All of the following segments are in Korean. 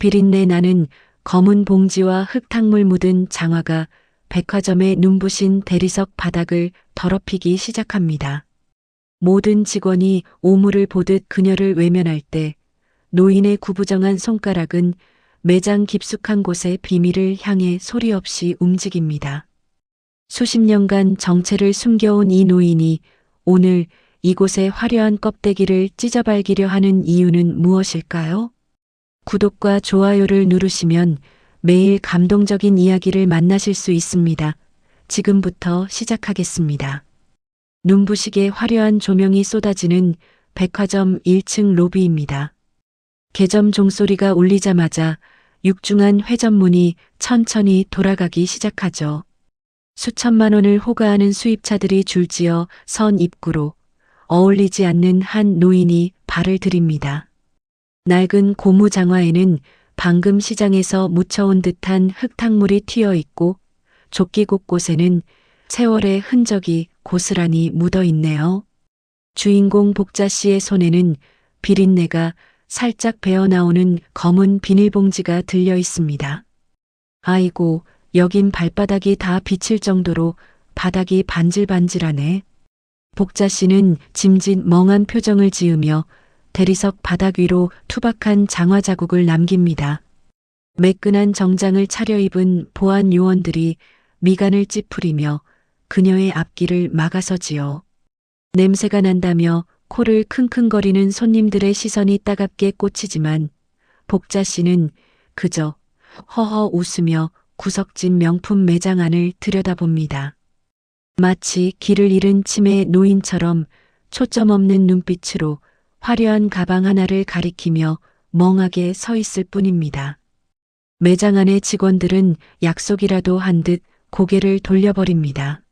비린내 나는 검은 봉지와 흙탕물 묻은 장화가 백화점의 눈부신 대리석 바닥을 더럽히기 시작합니다. 모든 직원이 오물을 보듯 그녀를 외면할 때 노인의 구부정한 손가락은 매장 깊숙한 곳의 비밀을 향해 소리 없이 움직입니다. 수십 년간 정체를 숨겨온 이 노인이 오늘 이곳의 화려한 껍데기를 찢어발기려 하는 이유는 무엇일까요? 구독과 좋아요를 누르시면 매일 감동적인 이야기를 만나실 수 있습니다. 지금부터 시작하겠습니다. 눈부시게 화려한 조명이 쏟아지는 백화점 1층 로비입니다. 개점 종소리가 울리자마자 육중한 회전문이 천천히 돌아가기 시작하죠. 수천만 원을 호가하는 수입차들이 줄지어 선 입구로 어울리지 않는 한 노인이 발을 들입니다. 낡은 고무 장화에는 방금 시장에서 묻혀온 듯한 흙탕물이 튀어 있고 조끼 곳곳에는 세월의 흔적이 고스란히 묻어 있네요. 주인공 복자 씨의 손에는 비린내가 살짝 배어나오는 검은 비닐봉지가 들려 있습니다. 아이고, 여긴 발바닥이 다 비칠 정도로 바닥이 반질반질하네. 복자 씨는 짐짓 멍한 표정을 지으며 대리석 바닥 위로 투박한 장화 자국을 남깁니다. 매끈한 정장을 차려입은 보안 요원들이 미간을 찌푸리며 그녀의 앞길을 막아서지요. 냄새가 난다며 코를 킁킁거리는 손님들의 시선이 따갑게 꽂히지만 복자 씨는 그저 허허 웃으며 구석진 명품 매장 안을 들여다봅니다. 마치 길을 잃은 치매 노인처럼 초점 없는 눈빛으로 화려한 가방 하나를 가리키며 멍하게 서 있을 뿐입니다. 매장 안의 직원들은 약속이라도 한 듯 고개를 돌려버립니다.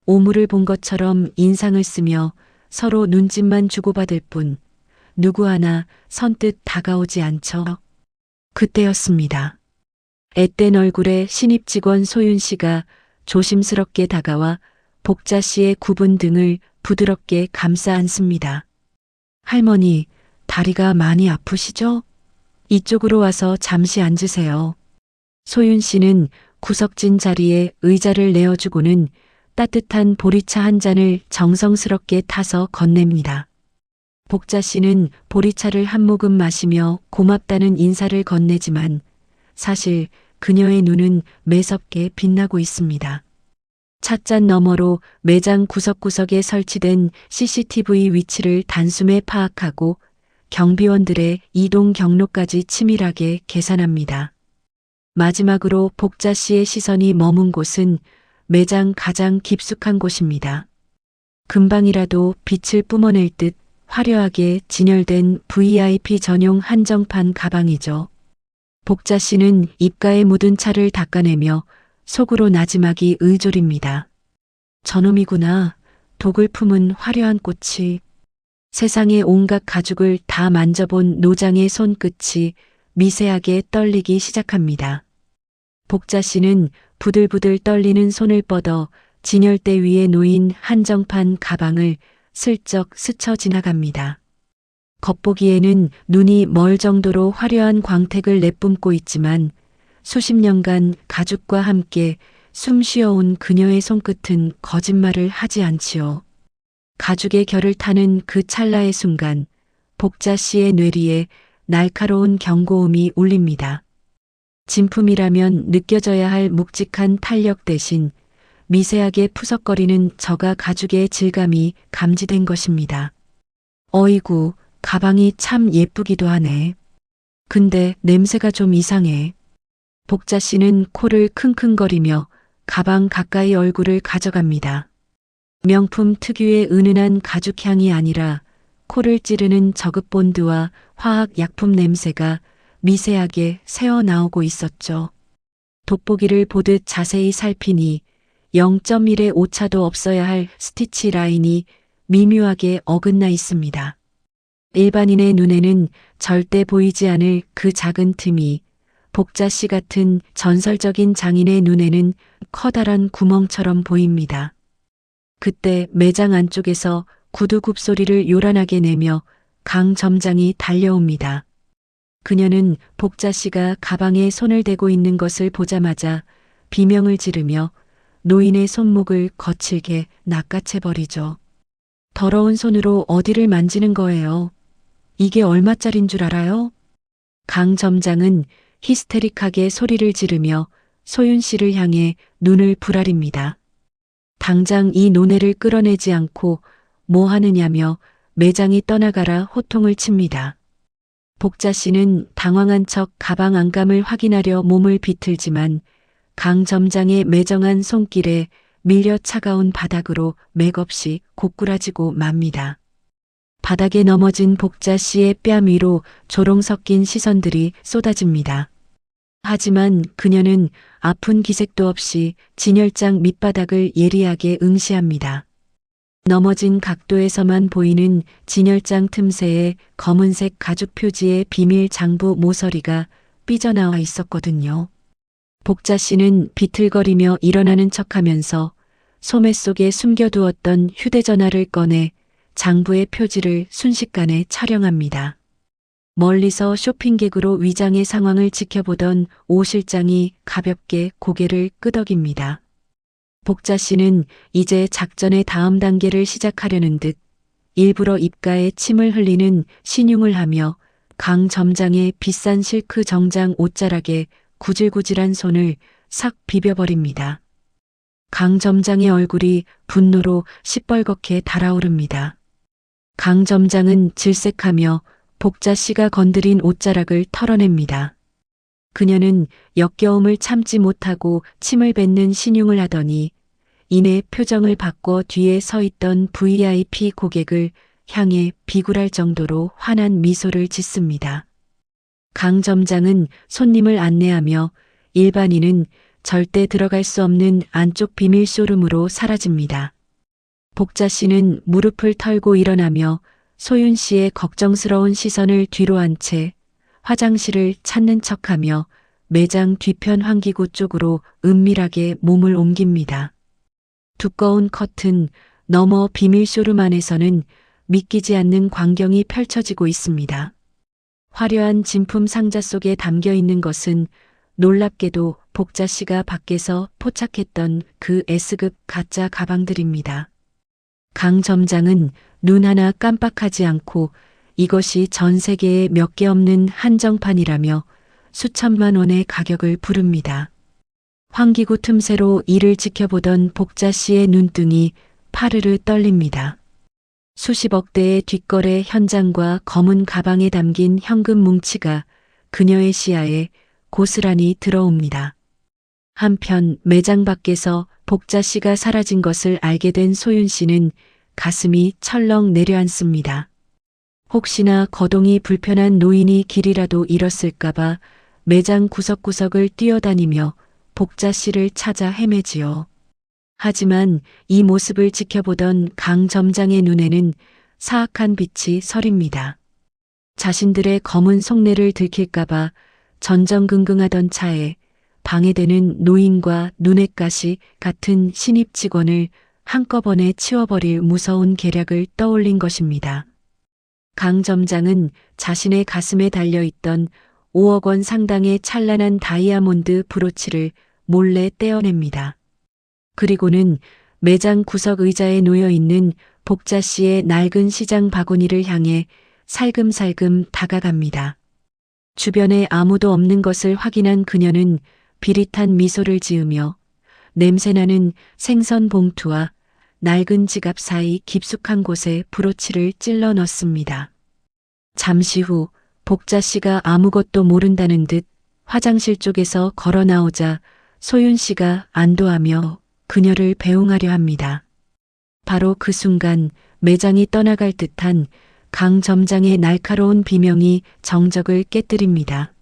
오물을 본 것처럼 인상을 쓰며 서로 눈짓만 주고받을 뿐 누구 하나 선뜻 다가오지 않죠. 그때였습니다. 앳된 얼굴의 신입 직원 소윤 씨가 조심스럽게 다가와 복자 씨의 굽은 등을 부드럽게 감싸 안습니다. 할머니, 다리가 많이 아프시죠? 이쪽으로 와서 잠시 앉으세요. 소윤 씨는 구석진 자리에 의자를 내어주고는 따뜻한 보리차 한 잔을 정성스럽게 타서 건넵니다. 복자 씨는 보리차를 한 모금 마시며 고맙다는 인사를 건네지만 사실 그녀의 눈은 매섭게 빛나고 있습니다. 찻잔 너머로 매장 구석구석에 설치된 CCTV 위치를 단숨에 파악하고 경비원들의 이동 경로까지 치밀하게 계산합니다. 마지막으로 복자 씨의 시선이 머문 곳은 매장 가장 깊숙한 곳입니다. 금방이라도 빛을 뿜어낼 듯 화려하게 진열된 VIP 전용 한정판 가방이죠. 복자 씨는 입가에 묻은 차를 닦아내며 속으로 나지막이 의졸입니다. 저놈이구나. 독을 품은 화려한 꽃이. 세상의 온갖 가죽을 다 만져본 노장의 손끝이 미세하게 떨리기 시작합니다. 복자 씨는 부들부들 떨리는 손을 뻗어 진열대 위에 놓인 한정판 가방을 슬쩍 스쳐 지나갑니다. 겉보기에는 눈이 멀 정도로 화려한 광택을 내뿜고 있지만 수십 년간 가죽과 함께 숨 쉬어온 그녀의 손끝은 거짓말을 하지 않지요. 가죽의 결을 타는 그 찰나의 순간 복자 씨의 뇌리에 날카로운 경고음이 울립니다. 진품이라면 느껴져야 할 묵직한 탄력 대신 미세하게 푸석거리는 저가 가죽의 질감이 감지된 것입니다. 어이구, 가방이 참 예쁘기도 하네. 근데 냄새가 좀 이상해. 복자 씨는 코를 킁킁거리며 가방 가까이 얼굴을 가져갑니다. 명품 특유의 은은한 가죽향이 아니라 코를 찌르는 저급 본드와 화학 약품 냄새가 미세하게 새어나오고 있었죠. 돋보기를 보듯 자세히 살피니 0.1의 오차도 없어야 할 스티치 라인이 미묘하게 어긋나 있습니다. 일반인의 눈에는 절대 보이지 않을 그 작은 틈이 복자 씨 같은 전설적인 장인의 눈에는 커다란 구멍처럼 보입니다. 그때 매장 안쪽에서 구두 굽소리를 요란하게 내며 강 점장이 달려옵니다. 그녀는 복자 씨가 가방에 손을 대고 있는 것을 보자마자 비명을 지르며 노인의 손목을 거칠게 낚아채버리죠. 더러운 손으로 어디를 만지는 거예요? 이게 얼마짜린 줄 알아요? 강 점장은 히스테릭하게 소리를 지르며 소윤 씨를 향해 눈을 부라립니다. 당장 이 노네를 끌어내지 않고 뭐 하느냐며 매장이 떠나가라 호통을 칩니다. 복자 씨는 당황한 척 가방 안감을 확인하려 몸을 비틀지만 강 점장의 매정한 손길에 밀려 차가운 바닥으로 맥없이 고꾸라지고 맙니다. 바닥에 넘어진 복자 씨의 뺨 위로 조롱 섞인 시선들이 쏟아집니다. 하지만 그녀는 아픈 기색도 없이 진열장 밑바닥을 예리하게 응시합니다. 넘어진 각도에서만 보이는 진열장 틈새에 검은색 가죽 표지의 비밀 장부 모서리가 삐져나와 있었거든요. 복자 씨는 비틀거리며 일어나는 척하면서 소매 속에 숨겨두었던 휴대전화를 꺼내 장부의 표지를 순식간에 촬영합니다. 멀리서 쇼핑객으로 위장의 상황을 지켜보던 오 실장이 가볍게 고개를 끄덕입니다. 복자 씨는 이제 작전의 다음 단계를 시작하려는 듯 일부러 입가에 침을 흘리는 신용을 하며 강 점장의 비싼 실크 정장 옷자락에 구질구질한 손을 싹 비벼버립니다. 강 점장의 얼굴이 분노로 시뻘겋게 달아오릅니다. 강 점장은 질색하며 복자 씨가 건드린 옷자락을 털어냅니다. 그녀는 역겨움을 참지 못하고 침을 뱉는 신용을 하더니 이내 표정을 바꿔 뒤에 서 있던 VIP 고객을 향해 비굴할 정도로 환한 미소를 짓습니다. 강 점장은 손님을 안내하며 일반인은 절대 들어갈 수 없는 안쪽 비밀 쇼룸으로 사라집니다. 복자 씨는 무릎을 털고 일어나며 소윤 씨의 걱정스러운 시선을 뒤로 한 채 화장실을 찾는 척하며 매장 뒤편 환기구 쪽으로 은밀하게 몸을 옮깁니다. 두꺼운 커튼 너머 비밀 쇼룸 안에서는 믿기지 않는 광경이 펼쳐지고 있습니다. 화려한 진품 상자 속에 담겨 있는 것은 놀랍게도 복자 씨가 밖에서 포착했던 그 S급 가짜 가방들입니다. 강 점장은 눈 하나 깜빡하지 않고 이것이 전 세계에 몇 개 없는 한정판이라며 수천만 원의 가격을 부릅니다. 환기구 틈새로 이를 지켜보던 복자 씨의 눈등이 파르르 떨립니다. 수십억 대의 뒷거래 현장과 검은 가방에 담긴 현금 뭉치가 그녀의 시야에 고스란히 들어옵니다. 한편 매장 밖에서 복자 씨가 사라진 것을 알게 된 소윤 씨는 가슴이 철렁 내려앉습니다. 혹시나 거동이 불편한 노인이 길이라도 잃었을까봐 매장 구석구석을 뛰어다니며 복자 씨를 찾아 헤매지요. 하지만 이 모습을 지켜보던 강 점장의 눈에는 사악한 빛이 서립니다. 자신들의 검은 속내를 들킬까봐 전전긍긍하던 차에 방해되는 노인과 눈엣가시 같은 신입 직원을 한꺼번에 치워버릴 무서운 계략을 떠올린 것입니다. 강 점장은 자신의 가슴에 달려있던 5억 원 상당의 찬란한 다이아몬드 브로치를 몰래 떼어냅니다. 그리고는 매장 구석 의자에 놓여있는 복자 씨의 낡은 시장 바구니를 향해 살금살금 다가갑니다. 주변에 아무도 없는 것을 확인한 그녀는 비릿한 미소를 지으며 냄새나는 생선 봉투와 낡은 지갑 사이 깊숙한 곳에 브로치를 찔러 넣습니다. 잠시 후 복자 씨가 아무것도 모른다는 듯 화장실 쪽에서 걸어 나오자 소윤 씨가 안도하며 그녀를 배웅하려 합니다. 바로 그 순간 매장이 떠나갈 듯한 강 점장의 날카로운 비명이 정적을 깨뜨립니다.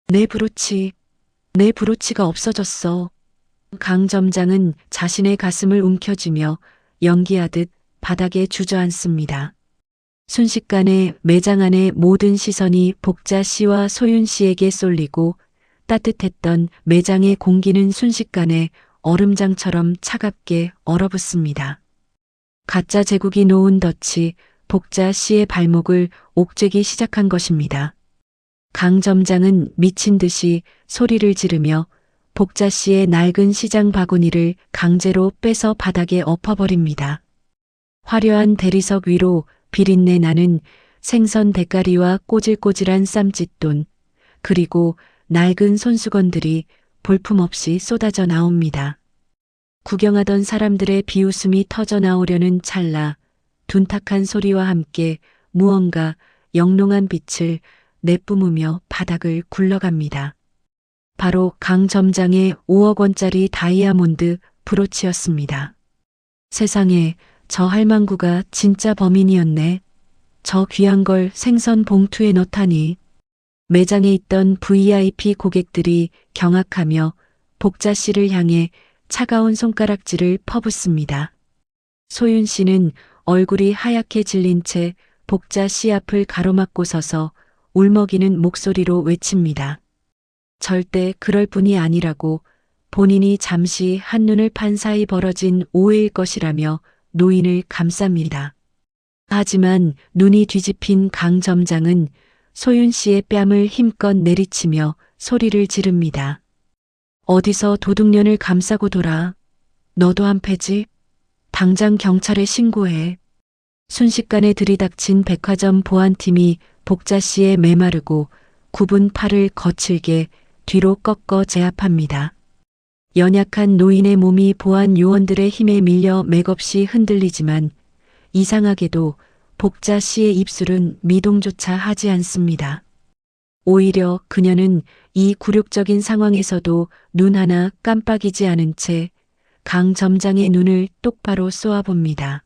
내 브로치가 없어졌어. 강 점장은 자신의 가슴을 움켜쥐며 연기하듯 바닥에 주저앉습니다. 순식간에 매장 안의 모든 시선이 복자 씨와 소윤 씨에게 쏠리고 따뜻했던 매장의 공기는 순식간에 얼음장처럼 차갑게 얼어붙습니다. 가짜 제국이 놓은 덫이 복자 씨의 발목을 옥죄기 시작한 것입니다. 강 점장은 미친 듯이 소리를 지르며 복자 씨의 낡은 시장 바구니를 강제로 빼서 바닥에 엎어버립니다. 화려한 대리석 위로 비린내 나는 생선 대가리와 꼬질꼬질한 쌈짓돈, 그리고 낡은 손수건들이 볼품없이 쏟아져 나옵니다. 구경하던 사람들의 비웃음이 터져 나오려는 찰나 둔탁한 소리와 함께 무언가 영롱한 빛을 내뿜으며 바닥을 굴러갑니다. 바로 강 점장의 5억 원짜리 다이아몬드 브로치였습니다. 세상에, 저 할망구가 진짜 범인이었네. 저 귀한 걸 생선 봉투에 넣다니. 매장에 있던 VIP 고객들이 경악하며 복자 씨를 향해 차가운 손가락질을 퍼붓습니다. 소윤 씨는 얼굴이 하얗게 질린 채 복자 씨 앞을 가로막고 서서 울먹이는 목소리로 외칩니다. 절대 그럴 뿐이 아니라고, 본인이 잠시 한눈을 판 사이 벌어진 오해일 것이라며 노인을 감쌉니다. 하지만 눈이 뒤집힌 강 점장은 소윤 씨의 뺨을 힘껏 내리치며 소리를 지릅니다. 어디서 도둑년을 감싸고 돌아. 너도 한패지? 당장 경찰에 신고해. 순식간에 들이닥친 백화점 보안팀이 복자 씨의 메마르고 굽은 팔을 거칠게 뒤로 꺾어 제압합니다. 연약한 노인의 몸이 보안 요원들의 힘에 밀려 맥없이 흔들리지만 이상하게도 복자 씨의 입술은 미동조차 하지 않습니다. 오히려 그녀는 이 굴욕적인 상황에서도 눈 하나 깜빡이지 않은 채 강 점장의 눈을 똑바로 쏘아봅니다.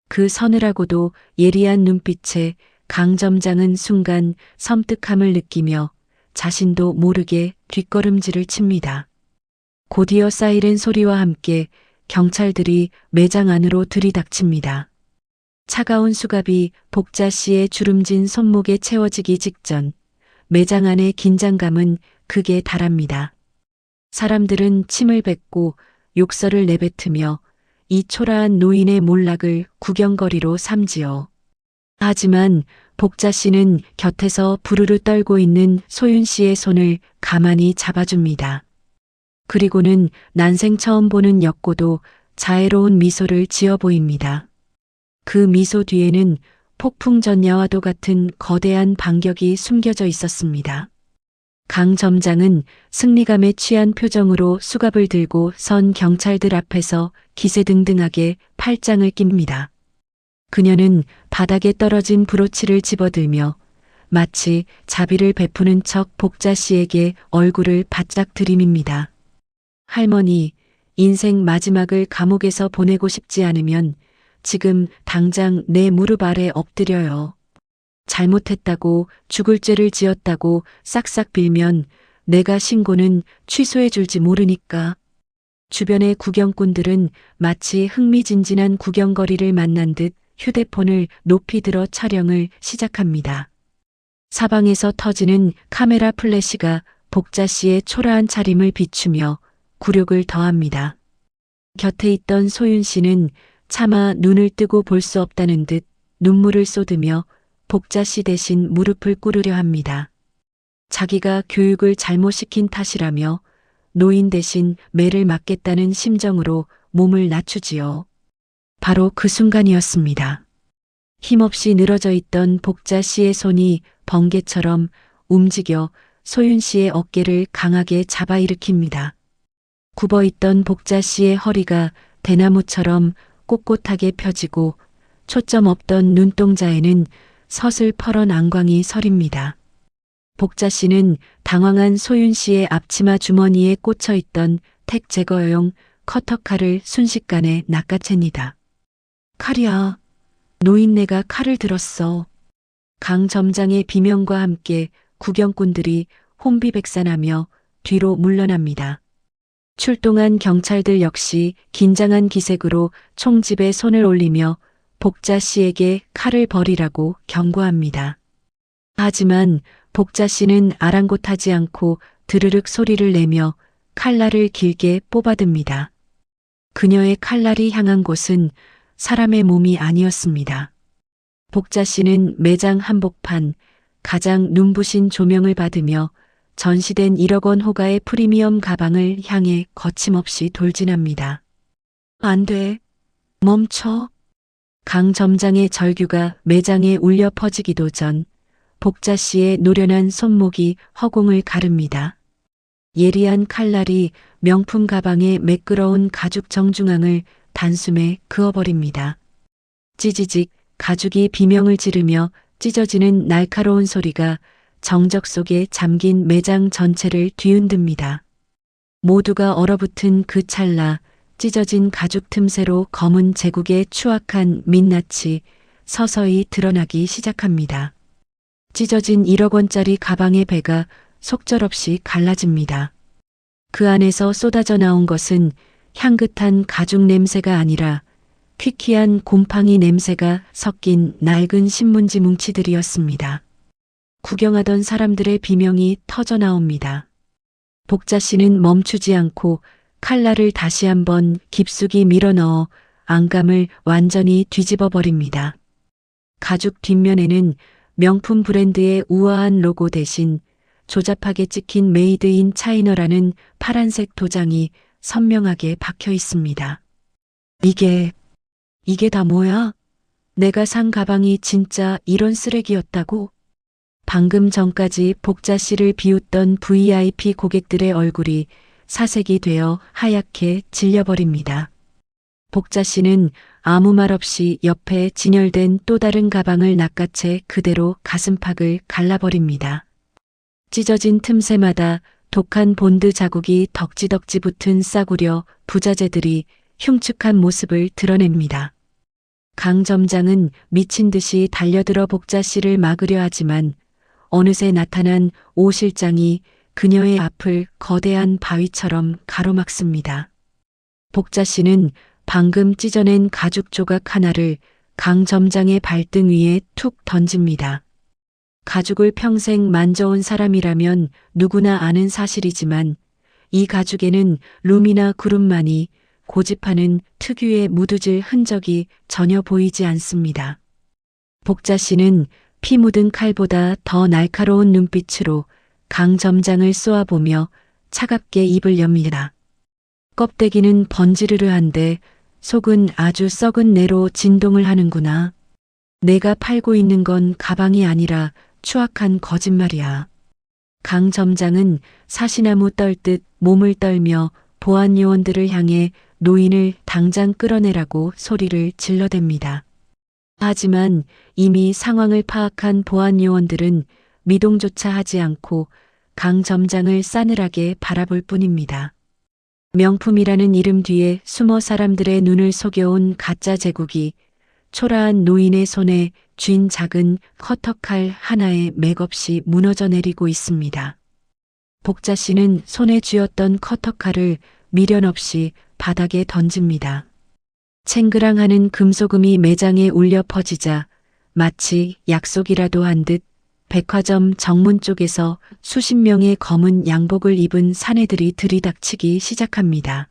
그 서늘하고도 예리한 눈빛에 강 점장은 순간 섬뜩함을 느끼며 자신도 모르게 뒷걸음질을 칩니다. 곧이어 사이렌 소리와 함께 경찰들이 매장 안으로 들이닥칩니다. 차가운 수갑이 복자 씨의 주름진 손목에 채워지기 직전 매장 안의 긴장감은 극에 달합니다. 사람들은 침을 뱉고 욕설을 내뱉으며 이 초라한 노인의 몰락을 구경거리로 삼지요. 하지만 복자 씨는 곁에서 부르르 떨고 있는 소윤 씨의 손을 가만히 잡아줍니다. 그리고는 난생 처음 보는 엽고도 자애로운 미소를 지어 보입니다. 그 미소 뒤에는 폭풍전야와도 같은 거대한 반격이 숨겨져 있었습니다. 강 점장은 승리감에 취한 표정으로 수갑을 들고 선 경찰들 앞에서 기세등등하게 팔짱을 낍니다. 그녀는 바닥에 떨어진 브로치를 집어들며 마치 자비를 베푸는 척 복자 씨에게 얼굴을 바짝 들이밉니다. 할머니, 인생 마지막을 감옥에서 보내고 싶지 않으면 지금 당장 내 무릎 아래 엎드려요. 잘못했다고, 죽을 죄를 지었다고 싹싹 빌면 내가 신고는 취소해 줄지 모르니까. 주변의 구경꾼들은 마치 흥미진진한 구경거리를 만난 듯 휴대폰을 높이 들어 촬영을 시작합니다. 사방에서 터지는 카메라 플래시가 복자 씨의 초라한 차림을 비추며 굴욕을 더합니다. 곁에 있던 소윤 씨는 차마 눈을 뜨고 볼 수 없다는 듯 눈물을 쏟으며 복자 씨 대신 무릎을 꿇으려 합니다. 자기가 교육을 잘못 시킨 탓이라며 노인 대신 매를 맞겠다는 심정으로 몸을 낮추지요. 바로 그 순간이었습니다. 힘없이 늘어져 있던 복자 씨의 손이 번개처럼 움직여 소윤 씨의 어깨를 강하게 잡아 일으킵니다. 굽어있던 복자 씨의 허리가 대나무처럼 꼿꼿하게 펴지고 초점 없던 눈동자에는 서슬퍼런 안광이 서립니다. 복자 씨는 당황한 소윤 씨의 앞치마 주머니에 꽂혀 있던 택 제거용 커터칼을 순식간에 낚아챕니다. 칼이야. 노인네가 칼을 들었어. 강 점장의 비명과 함께 구경꾼들이 혼비백산하며 뒤로 물러납니다. 출동한 경찰들 역시 긴장한 기색으로 총집에 손을 올리며 복자 씨에게 칼을 버리라고 경고합니다. 하지만 복자 씨는 아랑곳하지 않고 드르륵 소리를 내며 칼날을 길게 뽑아듭니다. 그녀의 칼날이 향한 곳은 사람의 몸이 아니었습니다. 복자 씨는 매장 한복판, 가장 눈부신 조명을 받으며 전시된 1억 원 호가의 프리미엄 가방을 향해 거침없이 돌진합니다. 안 돼. 멈춰. 강 점장의 절규가 매장에 울려 퍼지기도 전 복자 씨의 노련한 손목이 허공을 가릅니다. 예리한 칼날이 명품 가방의 매끄러운 가죽 정중앙을 단숨에 그어버립니다. 찌지직 가죽이 비명을 지르며 찢어지는 날카로운 소리가 정적 속에 잠긴 매장 전체를 뒤흔듭니다. 모두가 얼어붙은 그 찰나 찢어진 가죽 틈새로 검은 제국의 추악한 민낯이 서서히 드러나기 시작합니다. 찢어진 1억 원짜리 가방의 배가 속절없이 갈라집니다. 그 안에서 쏟아져 나온 것은 향긋한 가죽 냄새가 아니라 퀴퀴한 곰팡이 냄새가 섞인 낡은 신문지 뭉치들이었습니다. 구경하던 사람들의 비명이 터져 나옵니다. 복자 씨는 멈추지 않고 칼날을 다시 한번 깊숙이 밀어넣어 안감을 완전히 뒤집어 버립니다. 가죽 뒷면에는 명품 브랜드의 우아한 로고 대신 조잡하게 찍힌 메이드 인 차이너라는 파란색 도장이 선명하게 박혀 있습니다. 이게 다 뭐야? 내가 산 가방이 진짜 이런 쓰레기였다고? 방금 전까지 복자 씨를 비웃던 VIP 고객들의 얼굴이 사색이 되어 하얗게 질려버립니다. 복자 씨는 아무 말 없이 옆에 진열된 또 다른 가방을 낚아채 그대로 가슴팍을 갈라버립니다. 찢어진 틈새마다 독한 본드 자국이 덕지덕지 붙은 싸구려 부자재들이 흉측한 모습을 드러냅니다. 강 점장은 미친 듯이 달려들어 복자 씨를 막으려 하지만 어느새 나타난 오 실장이 그녀의 앞을 거대한 바위처럼 가로막습니다. 복자 씨는 방금 찢어낸 가죽 조각 하나를 강 점장의 발등 위에 툭 던집니다. 가죽을 평생 만져온 사람이라면 누구나 아는 사실이지만 이 가죽에는 룸이나 구름만이 고집하는 특유의 무드질 흔적이 전혀 보이지 않습니다. 복자 씨는 피 묻은 칼보다 더 날카로운 눈빛으로 강 점장을 쏘아보며 차갑게 입을 엽니다. 껍데기는 번지르르한데 속은 아주 썩은 내로 진동을 하는구나. 내가 팔고 있는 건 가방이 아니라 추악한 거짓말이야. 강 점장은 사시나무 떨듯 몸을 떨며 보안 요원들을 향해 노인을 당장 끌어내라고 소리를 질러댑니다. 하지만 이미 상황을 파악한 보안 요원들은 미동조차 하지 않고 강 점장을 싸늘하게 바라볼 뿐입니다. 명품이라는 이름 뒤에 숨어 사람들의 눈을 속여온 가짜 제국이 초라한 노인의 손에 쥔 작은 커터칼 하나에 맥없이 무너져 내리고 있습니다. 복자 씨는 손에 쥐었던 커터칼을 미련 없이 바닥에 던집니다. 챙그랑하는 금소금이 매장에 울려 퍼지자 마치 약속이라도 한 듯 백화점 정문 쪽에서 수십 명의 검은 양복을 입은 사내들이 들이닥치기 시작합니다.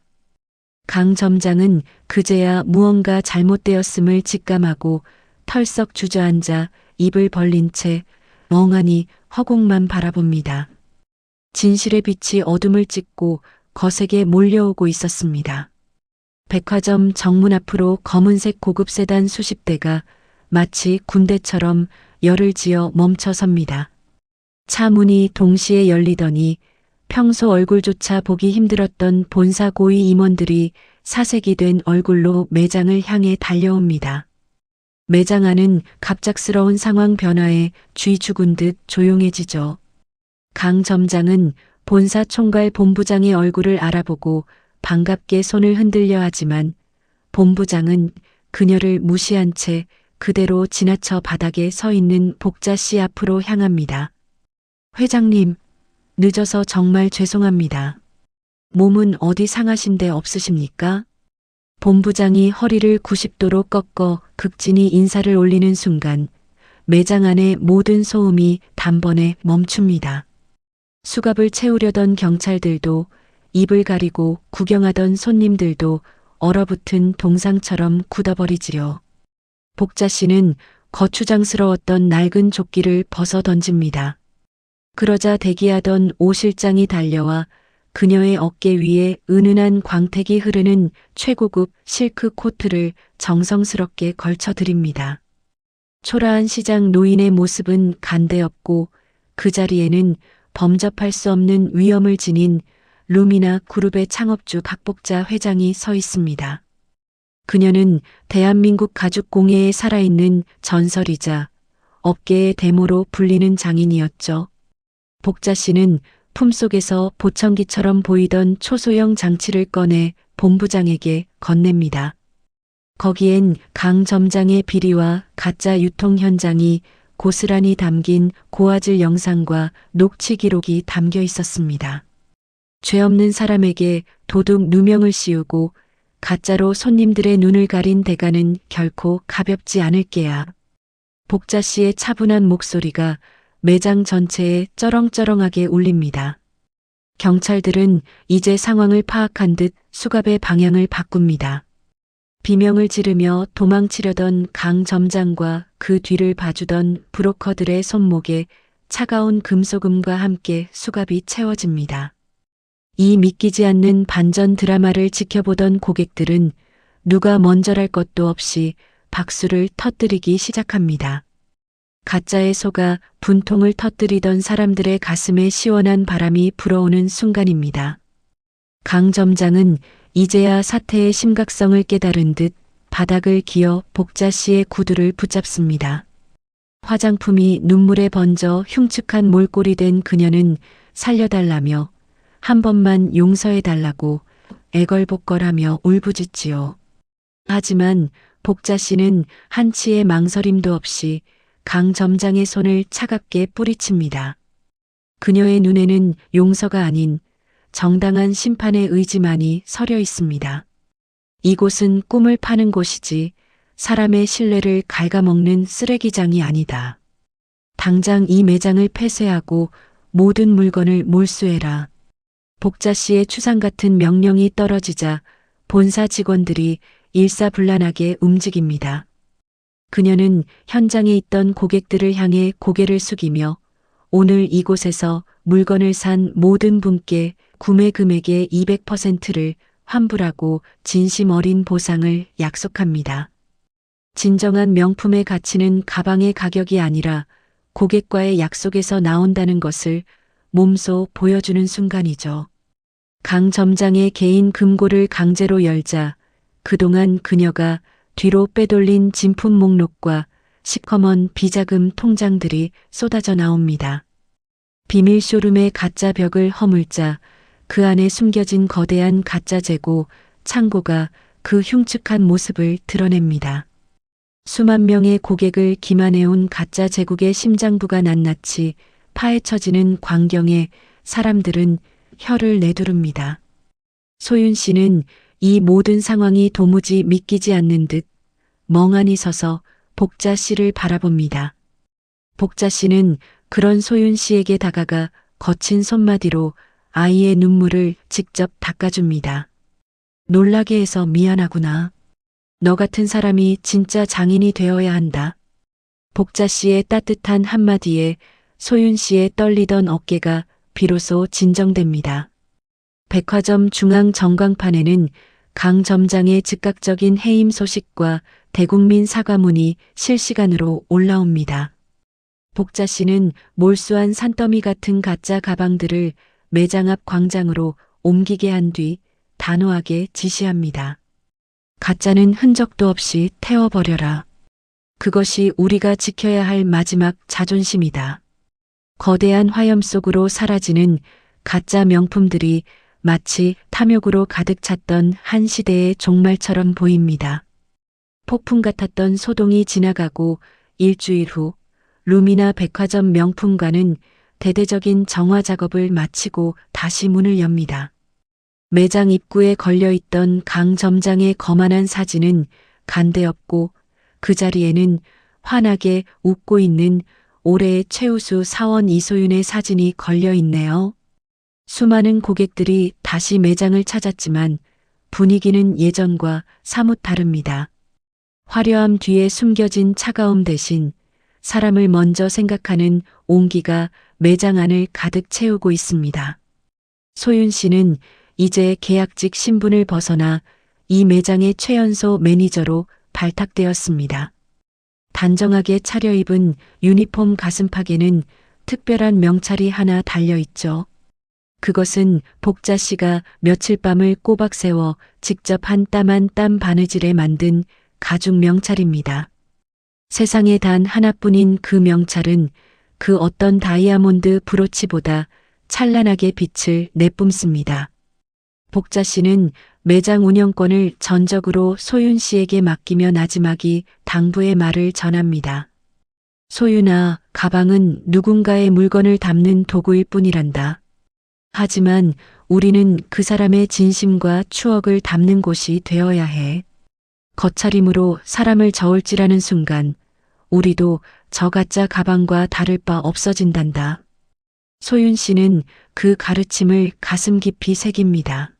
강 점장은 그제야 무언가 잘못되었음을 직감하고 털썩 주저앉아 입을 벌린 채 멍하니 허공만 바라봅니다. 진실의 빛이 어둠을 찢고 거세게 몰려오고 있었습니다. 백화점 정문 앞으로 검은색 고급 세단 수십 대가 마치 군대처럼 열을 지어 멈춰섭니다. 차 문이 동시에 열리더니 평소 얼굴조차 보기 힘들었던 본사 고위 임원들이 사색이 된 얼굴로 매장을 향해 달려옵니다. 매장 안은 갑작스러운 상황 변화에 쥐 죽은 듯 조용해지죠. 강 점장은 본사 총괄 본부장의 얼굴을 알아보고 반갑게 손을 흔들려 하지만 본부장은 그녀를 무시한 채 그대로 지나쳐 바닥에 서 있는 복자 씨 앞으로 향합니다. 회장님, 늦어서 정말 죄송합니다. 몸은 어디 상하신 데 없으십니까? 본부장이 허리를 90도로 꺾어 극진히 인사를 올리는 순간 매장 안의 모든 소음이 단번에 멈춥니다. 수갑을 채우려던 경찰들도 입을 가리고 구경하던 손님들도 얼어붙은 동상처럼 굳어버리지요. 복자 씨는 거추장스러웠던 낡은 조끼를 벗어 던집니다. 그러자 대기하던 오 실장이 달려와 그녀의 어깨 위에 은은한 광택이 흐르는 최고급 실크 코트를 정성스럽게 걸쳐드립니다. 초라한 시장 노인의 모습은 간대없고 그 자리에는 범접할 수 없는 위엄을 지닌 루미나 그룹의 창업주 박복자 회장이 서 있습니다. 그녀는 대한민국 가죽공예의 살아있는 전설이자 업계의 데모로 불리는 장인이었죠. 복자 씨는 품속에서 보청기처럼 보이던 초소형 장치를 꺼내 본부장에게 건넵니다. 거기엔 강 점장의 비리와 가짜 유통 현장이 고스란히 담긴 고화질 영상과 녹취 기록이 담겨 있었습니다. 죄 없는 사람에게 도둑 누명을 씌우고 가짜로 손님들의 눈을 가린 대가는 결코 가볍지 않을 게야. 복자 씨의 차분한 목소리가 매장 전체에 쩌렁쩌렁하게 울립니다. 경찰들은 이제 상황을 파악한 듯 수갑의 방향을 바꿉니다. 비명을 지르며 도망치려던 강 점장과 그 뒤를 봐주던 브로커들의 손목에 차가운 금속음과 함께 수갑이 채워집니다. 이 믿기지 않는 반전 드라마를 지켜보던 고객들은 누가 먼저랄 것도 없이 박수를 터뜨리기 시작합니다. 가짜에 속아 분통을 터뜨리던 사람들의 가슴에 시원한 바람이 불어오는 순간입니다. 강 점장은 이제야 사태의 심각성을 깨달은 듯 바닥을 기어 복자 씨의 구두를 붙잡습니다. 화장품이 눈물에 번져 흉측한 몰골이 된 그녀는 살려달라며 한 번만 용서해달라고 애걸복걸하며 울부짖지요. 하지만 복자 씨는 한치의 망설임도 없이 강 점장의 손을 차갑게 뿌리칩니다. 그녀의 눈에는 용서가 아닌 정당한 심판의 의지만이 서려 있습니다. 이곳은 꿈을 파는 곳이지 사람의 신뢰를 갉아먹는 쓰레기장이 아니다. 당장 이 매장을 폐쇄하고 모든 물건을 몰수해라. 복자 씨의 추상 같은 명령이 떨어지자 본사 직원들이 일사불란하게 움직입니다. 그녀는 현장에 있던 고객들을 향해 고개를 숙이며 오늘 이곳에서 물건을 산 모든 분께 구매 금액의 200%를 환불하고 진심 어린 보상을 약속합니다. 진정한 명품의 가치는 가방의 가격이 아니라 고객과의 약속에서 나온다는 것을 몸소 보여주는 순간이죠. 강 점장의 개인 금고를 강제로 열자 그동안 그녀가 뒤로 빼돌린 진품 목록과 시커먼 비자금 통장들이 쏟아져 나옵니다. 비밀 쇼룸의 가짜 벽을 허물자 그 안에 숨겨진 거대한 가짜 재고, 창고가 그 흉측한 모습을 드러냅니다. 수만 명의 고객을 기만해온 가짜 제국의 심장부가 낱낱이 파헤쳐지는 광경에 사람들은 혀를 내두릅니다. 소윤 씨는 이 모든 상황이 도무지 믿기지 않는 듯 멍하니 서서 복자 씨를 바라봅니다. 복자 씨는 그런 소윤 씨에게 다가가 거친 손마디로 아이의 눈물을 직접 닦아줍니다. 놀라게 해서 미안하구나. 너 같은 사람이 진짜 장인이 되어야 한다. 복자 씨의 따뜻한 한마디에 소윤 씨의 떨리던 어깨가 비로소 진정됩니다. 백화점 중앙 전광판에는 강 점장의 즉각적인 해임 소식과 대국민 사과문이 실시간으로 올라옵니다. 복자 씨는 몰수한 산더미 같은 가짜 가방들을 매장 앞 광장으로 옮기게 한 뒤 단호하게 지시합니다. 가짜는 흔적도 없이 태워버려라. 그것이 우리가 지켜야 할 마지막 자존심이다. 거대한 화염 속으로 사라지는 가짜 명품들이 마치 탐욕으로 가득 찼던 한 시대의 종말처럼 보입니다. 폭풍 같았던 소동이 지나가고 일주일 후 루미나 백화점 명품관은 대대적인 정화 작업을 마치고 다시 문을 엽니다. 매장 입구에 걸려있던 강 점장의 거만한 사진은 간대없고 그 자리에는 환하게 웃고 있는 올해의 최우수 사원 이소윤의 사진이 걸려있네요. 수많은 고객들이 다시 매장을 찾았지만 분위기는 예전과 사뭇 다릅니다. 화려함 뒤에 숨겨진 차가움 대신 사람을 먼저 생각하는 온기가 매장 안을 가득 채우고 있습니다. 소윤 씨는 이제 계약직 신분을 벗어나 이 매장의 최연소 매니저로 발탁되었습니다. 단정하게 차려입은 유니폼 가슴팍에는 특별한 명찰이 하나 달려있죠. 그것은 복자 씨가 며칠 밤을 꼬박 세워 직접 한 땀 한 땀 바느질에 만든 가죽 명찰입니다. 세상에 단 하나뿐인 그 명찰은 그 어떤 다이아몬드 브로치보다 찬란하게 빛을 내뿜습니다. 복자 씨는 매장 운영권을 전적으로 소윤 씨에게 맡기며 나지막이 당부의 말을 전합니다. 소윤아, 가방은 누군가의 물건을 담는 도구일 뿐이란다. 하지만 우리는 그 사람의 진심과 추억을 담는 곳이 되어야 해. 겉차림으로 사람을 저울질하는 순간 우리도 저 가짜 가방과 다를 바 없어진단다. 소윤 씨는 그 가르침을 가슴 깊이 새깁니다.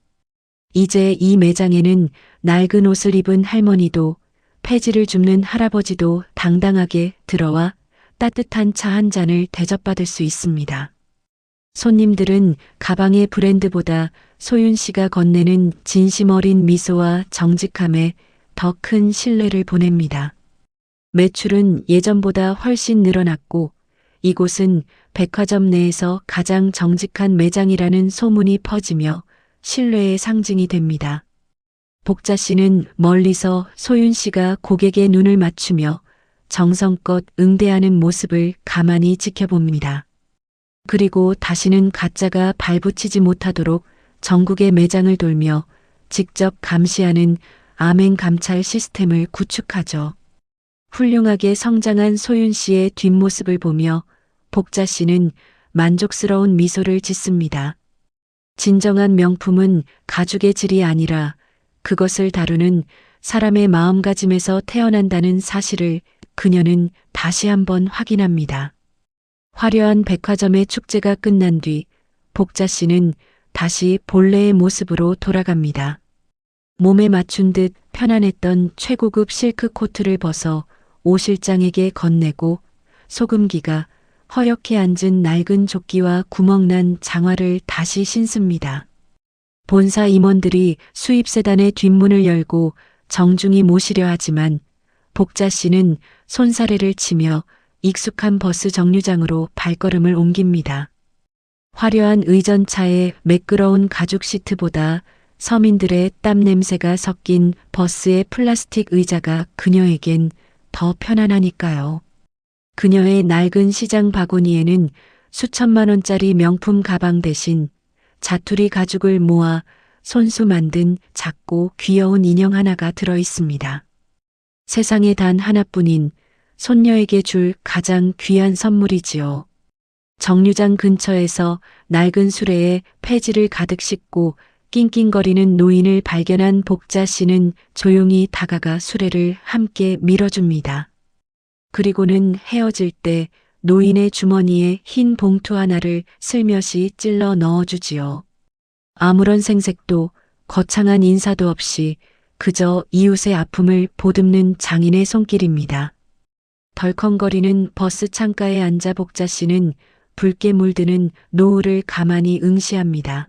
이제 이 매장에는 낡은 옷을 입은 할머니도 폐지를 줍는 할아버지도 당당하게 들어와 따뜻한 차 한 잔을 대접받을 수 있습니다. 손님들은 가방의 브랜드보다 소윤 씨가 건네는 진심 어린 미소와 정직함에 더 큰 신뢰를 보냅니다. 매출은 예전보다 훨씬 늘어났고 이곳은 백화점 내에서 가장 정직한 매장이라는 소문이 퍼지며 신뢰의 상징이 됩니다. 복자 씨는 멀리서 소윤 씨가 고객의 눈을 맞추며 정성껏 응대하는 모습을 가만히 지켜봅니다. 그리고 다시는 가짜가 발붙이지 못하도록 전국의 매장을 돌며 직접 감시하는 암행 감찰 시스템을 구축하죠. 훌륭하게 성장한 소윤 씨의 뒷모습을 보며 복자 씨는 만족스러운 미소를 짓습니다. 진정한 명품은 가죽의 질이 아니라 그것을 다루는 사람의 마음가짐에서 태어난다는 사실을 그녀는 다시 한번 확인합니다. 화려한 백화점의 축제가 끝난 뒤 복자 씨는 다시 본래의 모습으로 돌아갑니다. 몸에 맞춘 듯 편안했던 최고급 실크 코트를 벗어 오 실장에게 건네고 소금기가 허옇게 앉은 낡은 조끼와 구멍난 장화를 다시 신습니다. 본사 임원들이 수입세단의 뒷문을 열고 정중히 모시려 하지만 복자 씨는 손사래를 치며 익숙한 버스 정류장으로 발걸음을 옮깁니다. 화려한 의전차의 매끄러운 가죽 시트보다 서민들의 땀 냄새가 섞인 버스의 플라스틱 의자가 그녀에겐 더 편안하니까요. 그녀의 낡은 시장 바구니에는 수천만 원짜리 명품 가방 대신 자투리 가죽을 모아 손수 만든 작고 귀여운 인형 하나가 들어 있습니다. 세상에 단 하나뿐인 손녀에게 줄 가장 귀한 선물이지요. 정류장 근처에서 낡은 수레에 폐지를 가득 싣고 낑낑거리는 노인을 발견한 복자 씨는 조용히 다가가 수레를 함께 밀어줍니다. 그리고는 헤어질 때 노인의 주머니에 흰 봉투 하나를 슬며시 찔러 넣어주지요. 아무런 생색도 거창한 인사도 없이 그저 이웃의 아픔을 보듬는 장인의 손길입니다. 덜컹거리는 버스 창가에 앉아 복자 씨는 붉게 물드는 노을을 가만히 응시합니다.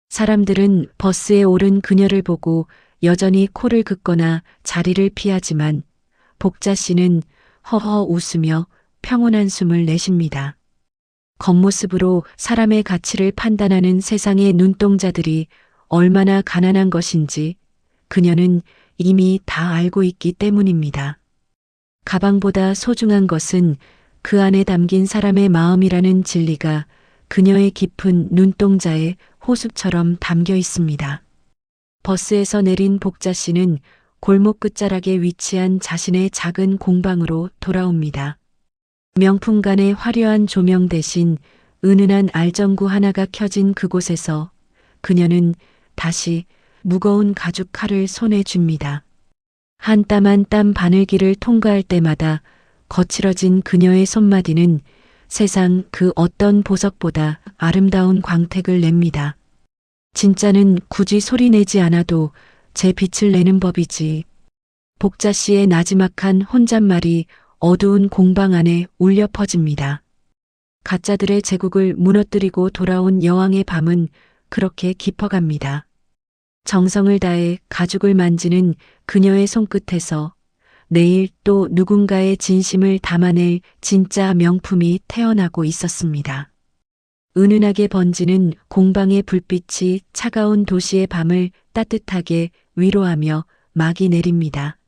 사람들은 버스에 오른 그녀를 보고 여전히 코를 긋거나 자리를 피하지만 복자 씨는 허허 웃으며 평온한 숨을 내쉽니다. 겉모습으로 사람의 가치를 판단하는 세상의 눈동자들이 얼마나 가난한 것인지 그녀는 이미 다 알고 있기 때문입니다. 가방보다 소중한 것은 그 안에 담긴 사람의 마음이라는 진리가 그녀의 깊은 눈동자에 호수처럼 담겨 있습니다. 버스에서 내린 복자 씨는 골목 끝자락에 위치한 자신의 작은 공방으로 돌아옵니다. 명품관의 화려한 조명 대신 은은한 알전구 하나가 켜진 그곳에서 그녀는 다시 무거운 가죽 칼을 손에 쥡니다. 한 땀 한 땀 바늘길을 통과할 때마다 거칠어진 그녀의 손마디는 세상 그 어떤 보석보다 아름다운 광택을 냅니다. 진짜는 굳이 소리내지 않아도 제 빛을 내는 법이지. 복자 씨의 나지막한 혼잣말이 어두운 공방 안에 울려 퍼집니다. 가짜들의 제국을 무너뜨리고 돌아온 여왕의 밤은 그렇게 깊어갑니다. 정성을 다해 가죽을 만지는 그녀의 손끝에서 내일 또 누군가의 진심을 담아낼 진짜 명품이 태어나고 있었습니다. 은은하게 번지는 공방의 불빛이 차가운 도시의 밤을 따뜻하게 위로하며 막이 내립니다.